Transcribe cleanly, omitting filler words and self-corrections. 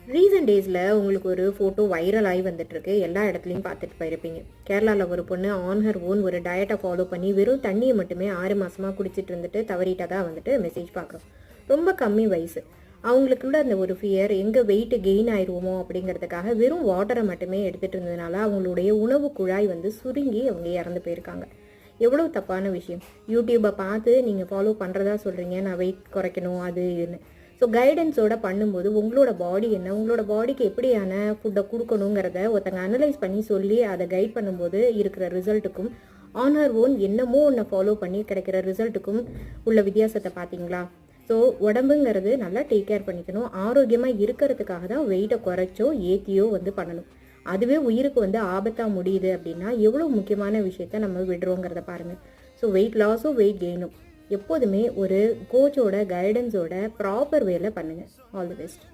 Recent டேஸில் உங்களுக்கு ஒரு ஃபோட்டோ வைரல் ஆகி வந்துட்டுருக்கு. எல்லா இடத்துலையும் பார்த்துட்டு போயிருப்பீங்க. கேரளாவில் ஒரு பொண்ணு ஆன் ஹர் ஓன் ஒரு டயட்டை ஃபாலோ பண்ணி வெறும் தண்ணியை மட்டுமே 6 மாதமாக குடிச்சிட்டு இருந்துட்டு தவறிட்டதாக வந்துட்டு மெசேஜ் பார்க்குறோம். ரொம்ப கம்மி வயசு. அவங்களுக்குள்ள அந்த ஒரு ஃபியர், எங்கே வெயிட் கெயின் ஆயிடுவோமோ அப்படிங்கிறதுக்காக வெறும் வாட்டரை மட்டுமே எடுத்துகிட்டு இருந்ததுனால அவங்களுடைய உணவு குழாய் வந்து சுருங்கி அவங்க இறந்து போயிருக்காங்க. எவ்வளோ தப்பான விஷயம். யூடியூப்பை பார்த்து நீங்கள் ஃபாலோ பண்ணுறதா சொல்கிறீங்க, நான் வெயிட் குறைக்கணும் அது இதுன்னு. ஸோ கைடன்ஸோட பண்ணும்போது உங்களோட பாடி என்ன, உங்களோட பாடிக்கு எப்படியான ஃபுட்டை கொடுக்கணுங்கிறத ஒருத்தங்க அனலைஸ் பண்ணி சொல்லி அதை கைட் பண்ணும்போது இருக்கிற ரிசல்ட்டுக்கும் ஆன் ஹர் ஓன் என்னமோ ஒன்றை ஃபாலோ பண்ணி கிடைக்கிற ரிசல்ட்டுக்கும் உள்ள வித்தியாசத்தை பார்த்தீங்களா? ஸோ உடம்புங்கிறது நல்லா டேக் கேர் பண்ணிக்கணும். ஆரோக்கியமாக இருக்கிறதுக்காக தான் வெயிட்டை குறைச்சோ ஏற்றியோ வந்து பண்ணணும். அதுவே உயிருக்கு வந்து ஆபத்தாக முடியுது அப்படின்னா எவ்வளோ முக்கியமான விஷயத்த நம்ம விடுறோங்கிறத பாருங்கள். ஸோ வெயிட் லாஸும் வெயிட் கெயினும் எப்போதுமே ஒரு கோச்சோட கைடன்ஸோட ப்ராப்பர் வேல பண்ணுங்கள். All the best.